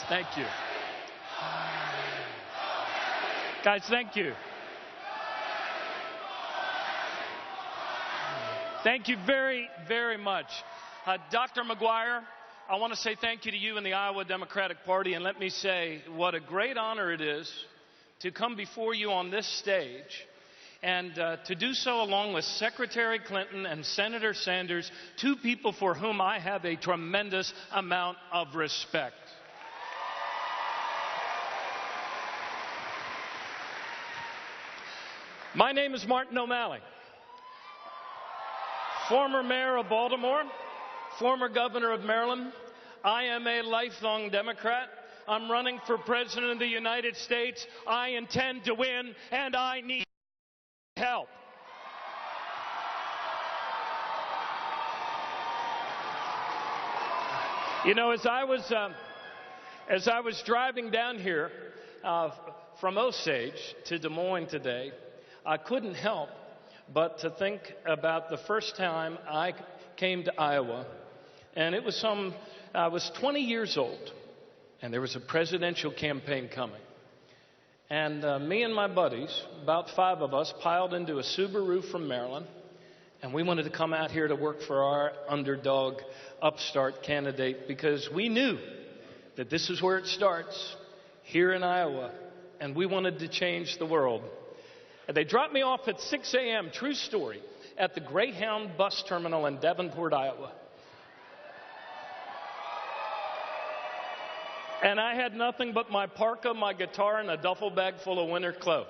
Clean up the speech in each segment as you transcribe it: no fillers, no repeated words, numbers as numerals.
Thank you. Guys, thank you. Thank you very, very much. Dr. McGuire, I want to say thank you to you and the Iowa Democratic Party, and let me say what a great honor it is to come before you on this stage and to do so along with Secretary Clinton and Senator Sanders, two people for whom I have a tremendous amount of respect. My name is Martin O'Malley, former mayor of Baltimore, former governor of Maryland. I am a lifelong Democrat. I'm running for president of the United States. I intend to win, and I need help. You know, as I was driving down here from Osage to Des Moines today, I couldn't help but to think about the first time I came to Iowa, and I was 20 years old, and there was a presidential campaign coming. And me and my buddies, about 5 of us, piled into a Subaru from Maryland, and we wanted to come out here to work for our underdog upstart candidate because we knew that this is where it starts, here in Iowa, and we wanted to change the world. And they dropped me off at 6 a.m., true story, at the Greyhound bus terminal in Davenport, Iowa. And I had nothing but my parka, my guitar, and a duffel bag full of winter clothes.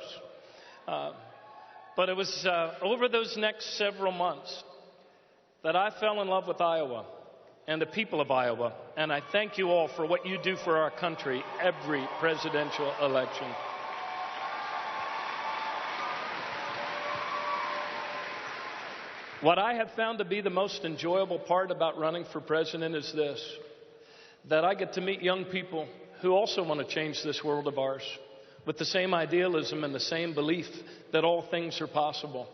But it was over those next several months that I fell in love with Iowa and the people of Iowa. And I thank you all for what you do for our country every presidential election. What I have found to be the most enjoyable part about running for president is this: that I get to meet young people who also want to change this world of ours with the same idealism and the same belief that all things are possible.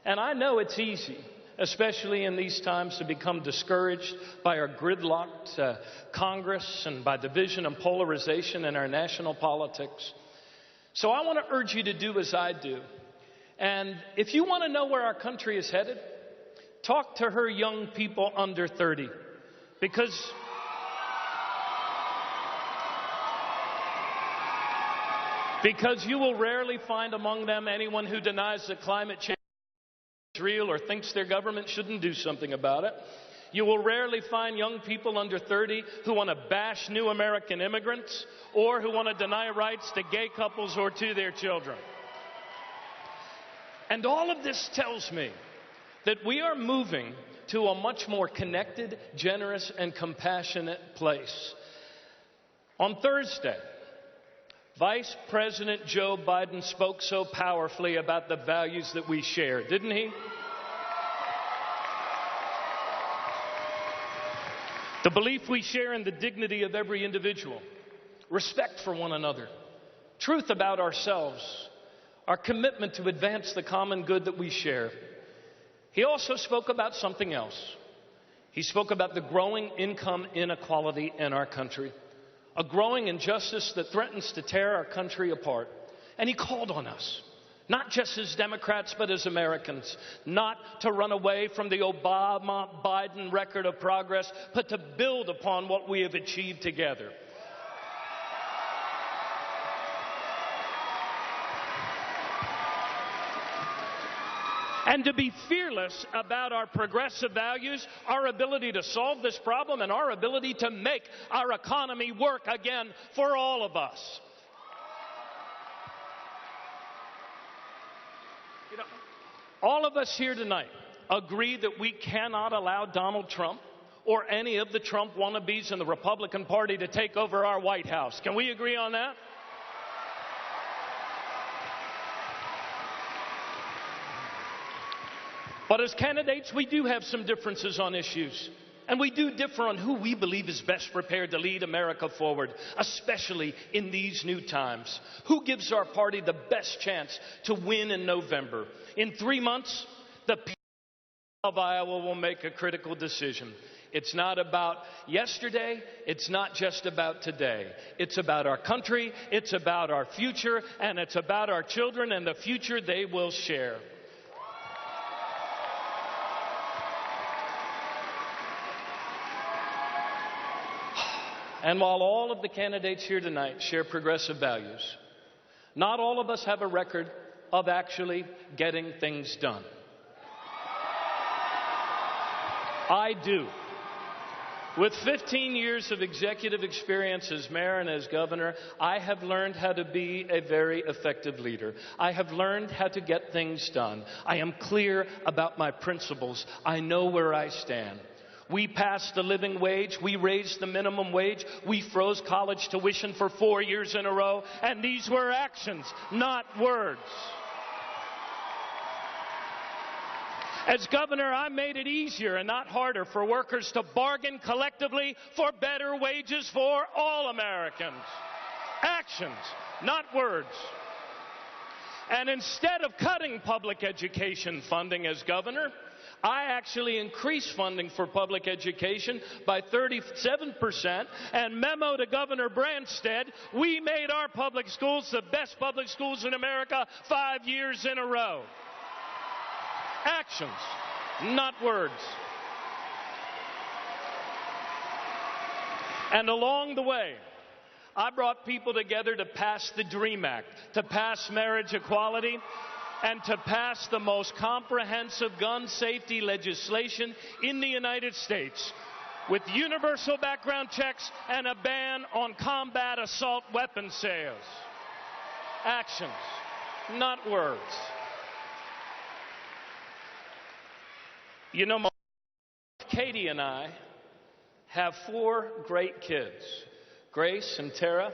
And I know it's easy, especially in these times, to become discouraged by our gridlocked Congress and by division and polarization in our national politics. So I want to urge you to do as I do. And if you want to know where our country is headed, talk to her young people under 30. Because you will rarely find among them anyone who denies that climate change is real or thinks their government shouldn't do something about it. You will rarely find young people under 30 who want to bash new American immigrants or who want to deny rights to gay couples or to their children. And all of this tells me that we are moving to a much more connected, generous, and compassionate place. On Thursday, Vice President Joe Biden spoke so powerfully about the values that we share, didn't he? The belief we share in the dignity of every individual, respect for one another, truth about ourselves, our commitment to advance the common good that we share. He also spoke about something else. He spoke about the growing income inequality in our country, a growing injustice that threatens to tear our country apart. And he called on us, not just as Democrats, but as Americans, not to run away from the Obama-Biden record of progress, but to build upon what we have achieved together. And to be fearless about our progressive values, our ability to solve this problem, and our ability to make our economy work again for all of us. You know, all of us here tonight agree that we cannot allow Donald Trump or any of the Trump wannabes in the Republican Party to take over our White House. Can we agree on that? But as candidates, we do have some differences on issues. And we do differ on who we believe is best prepared to lead America forward, especially in these new times. Who gives our party the best chance to win in November? In 3 months, the people of Iowa will make a critical decision. It's not about yesterday. It's not just about today. It's about our country. It's about our future. And it's about our children and the future they will share. And while all of the candidates here tonight share progressive values, not all of us have a record of actually getting things done. I do. With 15 years of executive experience as mayor and as governor, I have learned how to be a very effective leader. I have learned how to get things done. I am clear about my principles. I know where I stand. We passed the living wage. We raised the minimum wage. We froze college tuition for 4 years in a row. And these were actions, not words. As governor, I made it easier and not harder for workers to bargain collectively for better wages for all Americans. Actions, not words. And instead of cutting public education funding as governor, I actually increased funding for public education by 37% and memo to Governor Branstad, we made our public schools the best public schools in America 5 years in a row. Actions, not words. And along the way, I brought people together to pass the DREAM Act, to pass marriage equality, and to pass the most comprehensive gun safety legislation in the United States, with universal background checks and a ban on combat assault weapon sales. Actions, not words. You know, my wife Katie and I have 4 great kids, Grace and Tara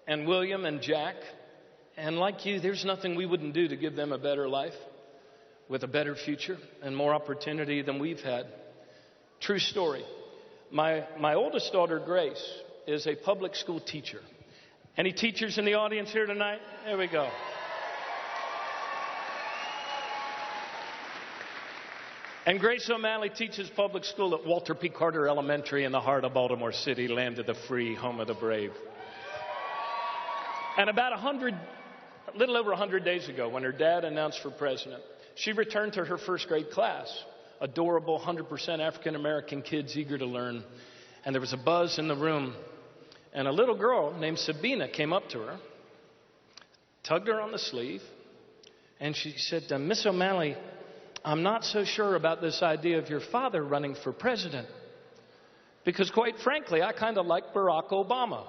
and William and Jack. And like you, there's nothing we wouldn't do to give them a better life with a better future and more opportunity than we've had. True story. My oldest daughter, Grace, is a public school teacher. Any teachers in the audience here tonight? There we go. And Grace O'Malley teaches public school at Walter P. Carter Elementary in the heart of Baltimore City, land of the free, home of the brave. And about a little over 100 days ago, when her dad announced for president, she returned to her first grade class. Adorable, 100% African-American kids eager to learn. And there was a buzz in the room. And a little girl named Sabina came up to her, tugged her on the sleeve, and she said, Miss O'Malley, I'm not so sure about this idea of your father running for president. Because quite frankly, I kind of like Barack Obama.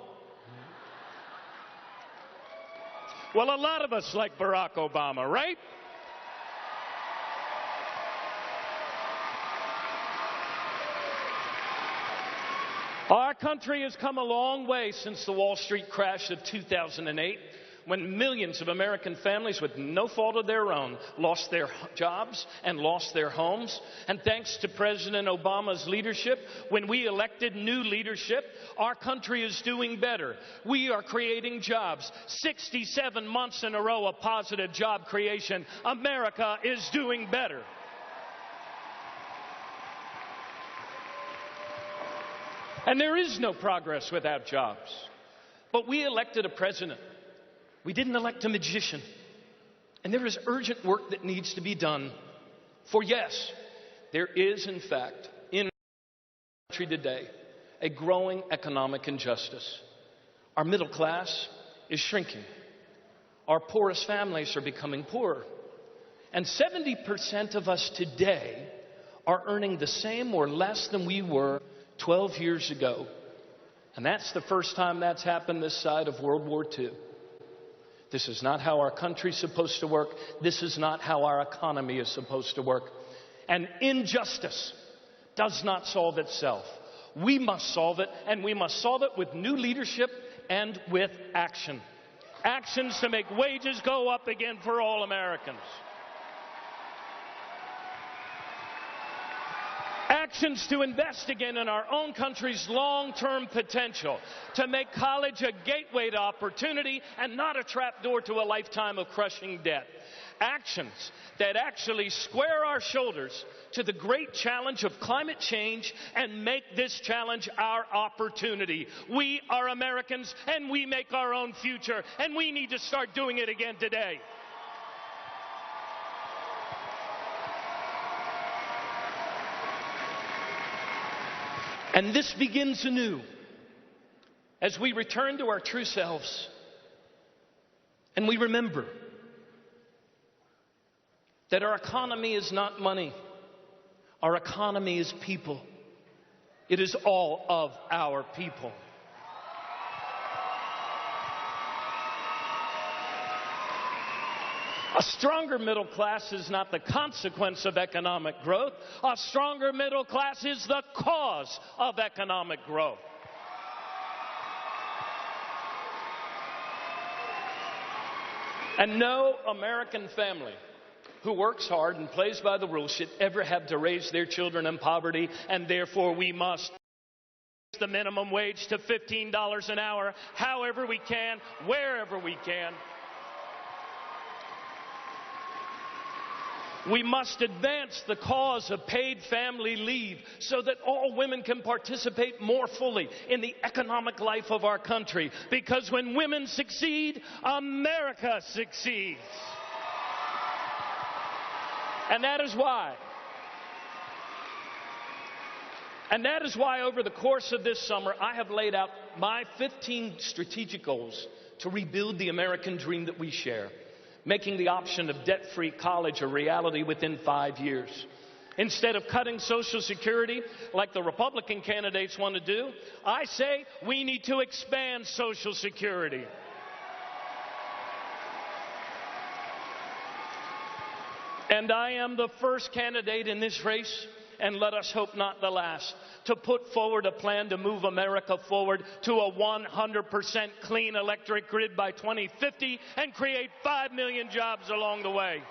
Well, a lot of us like Barack Obama, right? Our country has come a long way since the Wall Street crash of 2008, when millions of American families, with no fault of their own, lost their jobs and lost their homes. And thanks to President Obama's leadership, when we elected new leadership, our country is doing better. We are creating jobs. 67 months in a row of positive job creation. America is doing better. And there is no progress without jobs. But we elected a president. We didn't elect a magician. And there is urgent work that needs to be done. For yes, there is, in fact, in our country today, a growing economic injustice. Our middle class is shrinking. Our poorest families are becoming poorer. And 70% of us today are earning the same or less than we were 12 years ago. And that's the first time that's happened this side of World War II. This is not how our country's supposed to work. This is not how our economy is supposed to work. And injustice does not solve itself. We must solve it, and we must solve it with new leadership and with action. Actions to make wages go up again for all Americans. Actions to invest again in our own country's long-term potential, to make college a gateway to opportunity and not a trapdoor to a lifetime of crushing debt. actions that actually square our shoulders to the great challenge of climate change and make this challenge our opportunity. We are Americans, and we make our own future, and we need to start doing it again today. And this begins anew as we return to our true selves and we remember that our economy is not money. Our economy is people. It is all of our people. A stronger middle class is not the consequence of economic growth. A stronger middle class is the cause of economic growth. And no American family who works hard and plays by the rules should ever have to raise their children in poverty, and therefore we must raise the minimum wage to $15 an hour, however we can, wherever we can. We must advance the cause of paid family leave so that all women can participate more fully in the economic life of our country. Because when women succeed, America succeeds. And that is why over the course of this summer, I have laid out my 15 strategic goals to rebuild the American dream that we share, making the option of debt-free college a reality within 5 years. Instead of cutting Social Security like the Republican candidates want to do, I say we need to expand Social Security. And I am the first candidate in this race, and let us hope not the last, to put forward a plan to move America forward to a 100% clean electric grid by 2050 and create 5 million jobs along the way.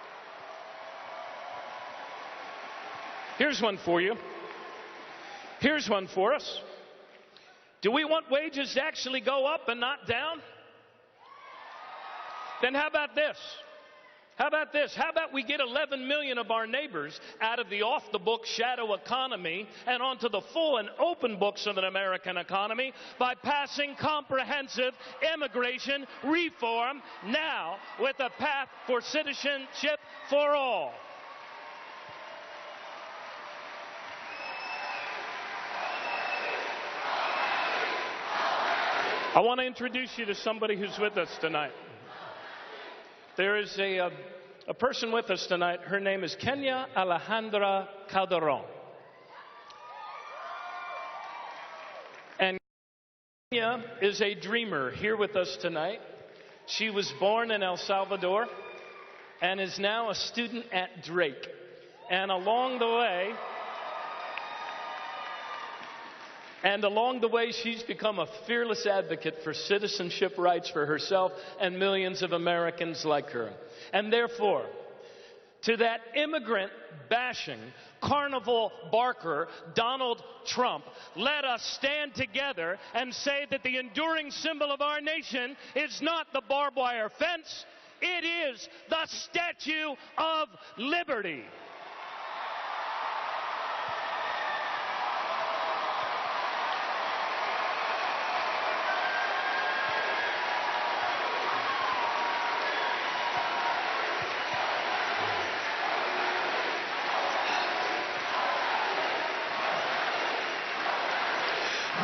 Here's one for you. Here's one for us. Do we want wages to actually go up and not down? Then how about this? How about this? How about we get 11 million of our neighbors out of the off-the-books shadow economy and onto the full and open books of an American economy by passing comprehensive immigration reform now with a path for citizenship for all. I want to introduce you to somebody who's with us tonight. There is a person with us tonight. Her name is Kenya Alejandra Calderon. And Kenya is a dreamer here with us tonight. She was born in El Salvador and is now a student at Drake. And along the way, she's become a fearless advocate for citizenship rights for herself and millions of Americans like her. And therefore, to that immigrant bashing, carnival barker, Donald Trump, let us stand together and say that the enduring symbol of our nation is not the barbed wire fence, it is the Statue of Liberty.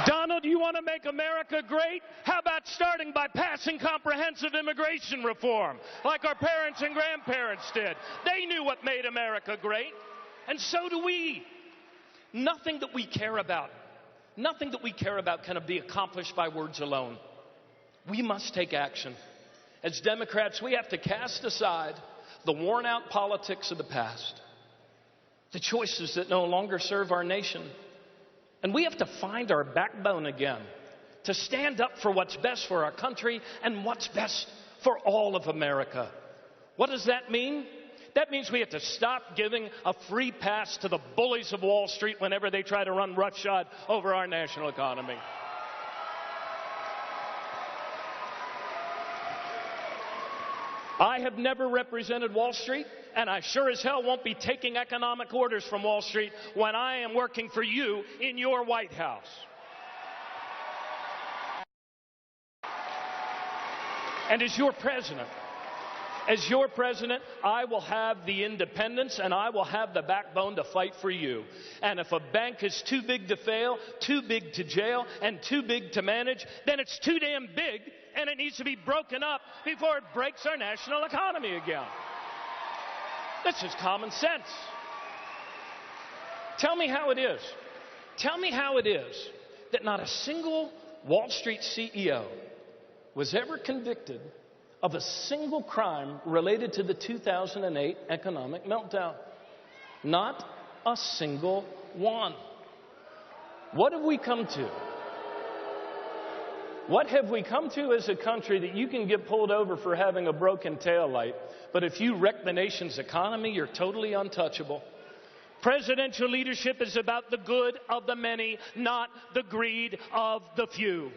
Donald, you want to make America great? How about starting by passing comprehensive immigration reform, like our parents and grandparents did? They knew what made America great, and so do we. Nothing that we care about can be accomplished by words alone. We must take action. As Democrats, we have to cast aside the worn-out politics of the past, the choices that no longer serve our nation. And we have to find our backbone again to stand up for what's best for our country and what's best for all of America. What does that mean? That means we have to stop giving a free pass to the bullies of Wall Street whenever they try to run roughshod over our national economy. I have never represented Wall Street, and I sure as hell won't be taking economic orders from Wall Street when I am working for you in your White House. And as your president, I will have the independence and I will have the backbone to fight for you. And if a bank is too big to fail, too big to jail, and too big to manage, then it's too damn big and it needs to be broken up before it breaks our national economy again. That's just common sense. Tell me how it is. Tell me how it is that not a single Wall Street CEO was ever convicted of a single crime related to the 2008 economic meltdown. Not a single one. What have we come to? What have we come to as a country that you can get pulled over for having a broken taillight, but if you wreck the nation's economy, you're totally untouchable? Presidential leadership is about the good of the many, not the greed of the few.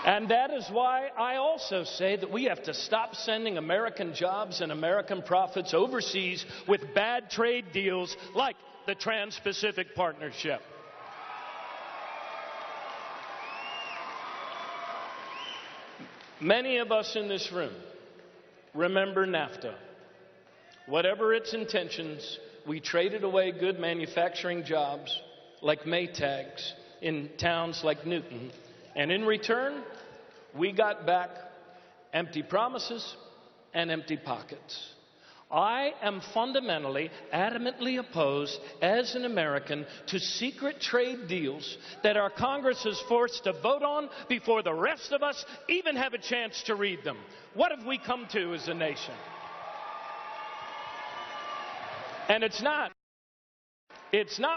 And that is why I also say that we have to stop sending American jobs and American profits overseas with bad trade deals like the Trans-Pacific Partnership. Many of us in this room remember NAFTA. Whatever its intentions, we traded away good manufacturing jobs like Maytags in towns like Newton. And in return, we got back empty promises and empty pockets. I am fundamentally, adamantly opposed as an American to secret trade deals that our Congress is forced to vote on before the rest of us even have a chance to read them. What have we come to as a nation? And it's not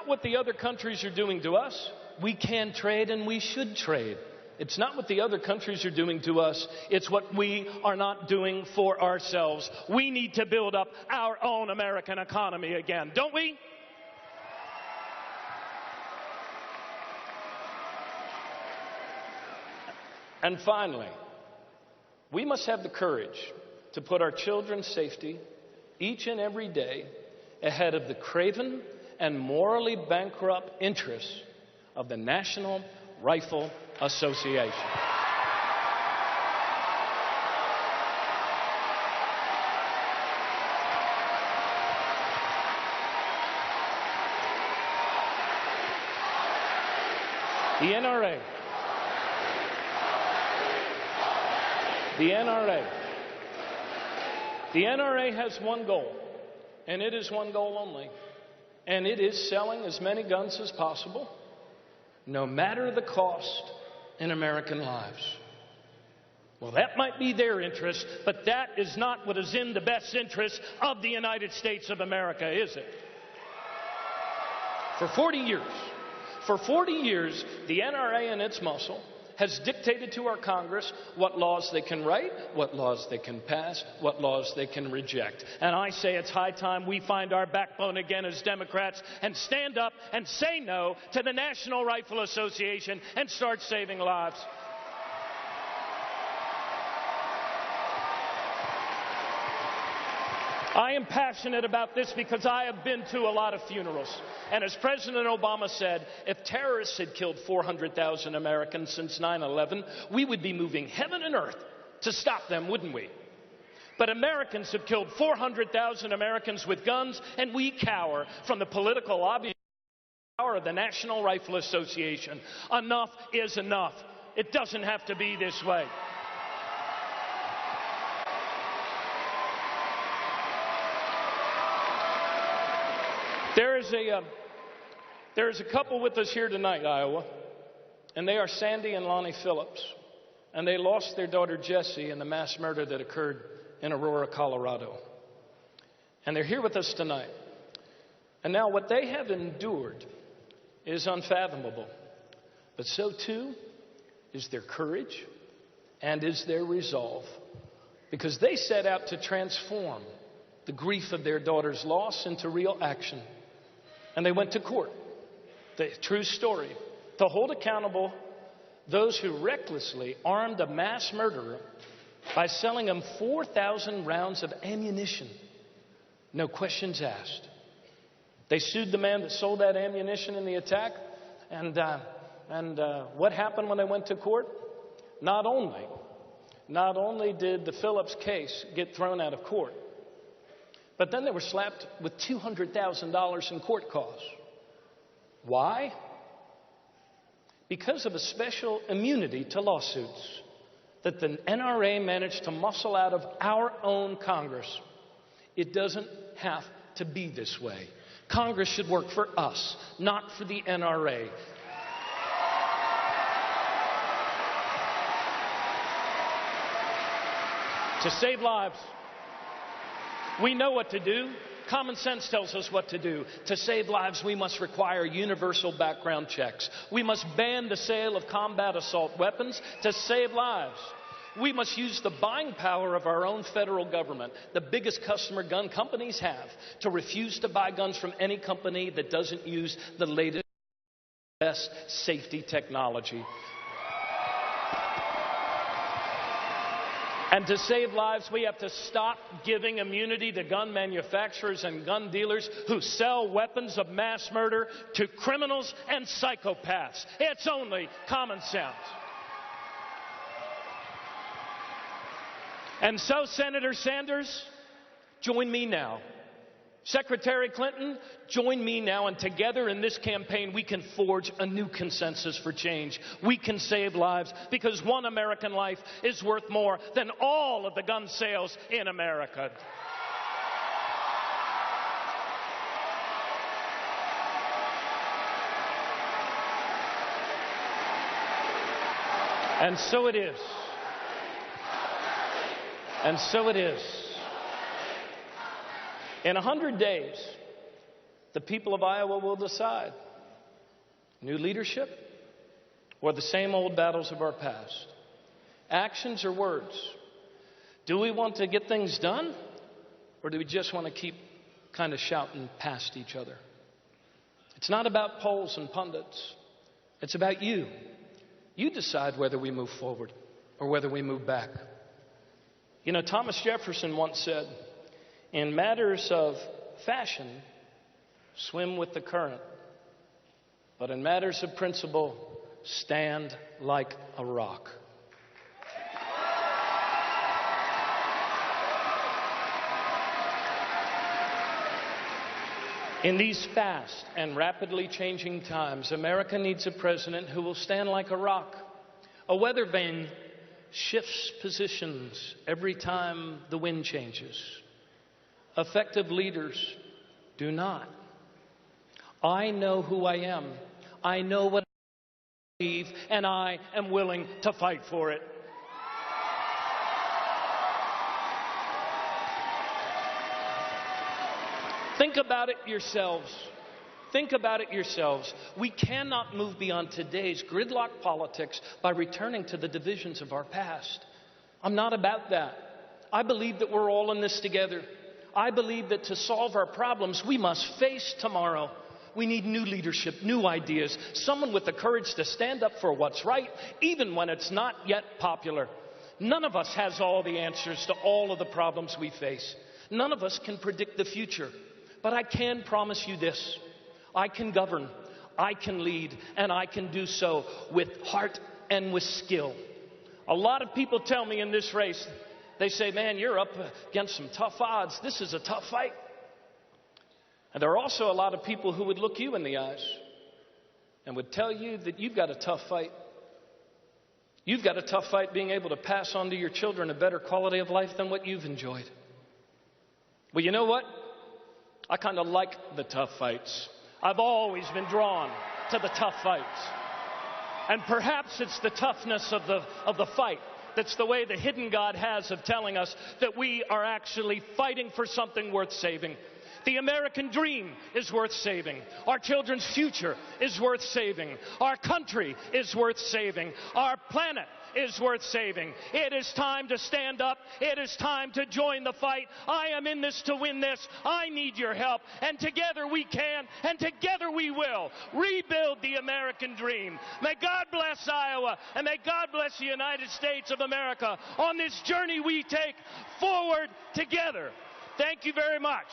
what the other countries are doing to us. We can trade and we should trade. It's not what the other countries are doing to us. It's what we are not doing for ourselves. We need to build up our own American economy again, don't we? And finally, we must have the courage to put our children's safety each and every day ahead of the craven and morally bankrupt interests of the National Rifle Association. The NRA. The NRA has one goal, and it is one goal only, and it is selling as many guns as possible, no matter the cost in American lives. Well, that might be their interest, but that is not what is in the best interest of the United States of America, is it? For 40 years, the NRA and its muscle has dictated to our Congress what laws they can write, what laws they can pass, what laws they can reject. And I say it's high time we find our backbone again as Democrats and stand up and say no to the National Rifle Association and start saving lives. I am passionate about this because I have been to a lot of funerals. And as President Obama said, if terrorists had killed 400,000 Americans since 9/11, we would be moving heaven and earth to stop them, wouldn't we? But Americans have killed 400,000 Americans with guns, and we cower from the political lobby and power of the National Rifle Association. Enough is enough. It doesn't have to be this way. There is a couple with us here tonight, Iowa, and they are Sandy and Lonnie Phillips, and they lost their daughter Jessie in the mass murder that occurred in Aurora, Colorado. And they're here with us tonight. And now what they have endured is unfathomable, but so too is their courage and is their resolve, because they set out to transform the grief of their daughter's loss into real action. And they went to court. the true story, to hold accountable those who recklessly armed a mass murderer by selling him 4,000 rounds of ammunition. No questions asked. They sued the man that sold that ammunition in the attack. And what happened when they went to court? Not only did the Phillips case get thrown out of court, but then they were slapped with $200,000 in court costs. Why? Because of a special immunity to lawsuits that the NRA managed to muscle out of our own Congress. It doesn't have to be this way. Congress should work for us, not for the NRA. To save lives, we know what to do. Common sense tells us what to do. To save lives, we must require universal background checks. We must ban the sale of combat assault weapons to save lives. We must use the buying power of our own federal government, the biggest customer gun companies have, to refuse to buy guns from any company that doesn't use the latest, best safety technology. And to save lives, we have to stop giving immunity to gun manufacturers and gun dealers who sell weapons of mass murder to criminals and psychopaths. It's only common sense. And so, Senator Sanders, join me now. Secretary Clinton, join me now, and together in this campaign we can forge a new consensus for change. We can save lives, because one American life is worth more than all of the gun sales in America. And so it is. And so it is. In 100 days, the people of Iowa will decide new leadership or the same old battles of our past. Actions or words? Do we want to get things done, or do we just want to keep kind of shouting past each other? It's not about polls and pundits. It's about you. You decide whether we move forward or whether we move back. You know, Thomas Jefferson once said, in matters of fashion, swim with the current. But in matters of principle, stand like a rock. In these fast and rapidly changing times, America needs a president who will stand like a rock. A weather vane shifts positions every time the wind changes. Effective leaders do not. I know who I am. I know what I believe, and I am willing to fight for it. Think about it yourselves. Think about it yourselves. We cannot move beyond today's gridlock politics by returning to the divisions of our past. I'm not about that. I believe that we're all in this together. I believe that to solve our problems, we must face tomorrow. We need new leadership, new ideas, someone with the courage to stand up for what's right, even when it's not yet popular. None of us has all the answers to all of the problems we face. None of us can predict the future. But I can promise you this. I can govern, I can lead, and I can do so with heart and with skill. A lot of people tell me in this race, they say, man, you're up against some tough odds. This is a tough fight. And there are also a lot of people who would look you in the eyes and would tell you that you've got a tough fight. You've got a tough fight being able to pass on to your children a better quality of life than what you've enjoyed. Well, you know what? I kind of like the tough fights. I've always been drawn to the tough fights. And perhaps it's the toughness of the fight that's the way the hidden God has of telling us that we are actually fighting for something worth saving. The American dream is worth saving. Our children's future is worth saving. Our country is worth saving. Our planet is worth saving. It is time to stand up. It is time to join the fight. I am in this to win this. I need your help. And together we can, and together we will rebuild the American dream. May God bless Iowa, and may God bless the United States of America on this journey we take forward together. Thank you very much.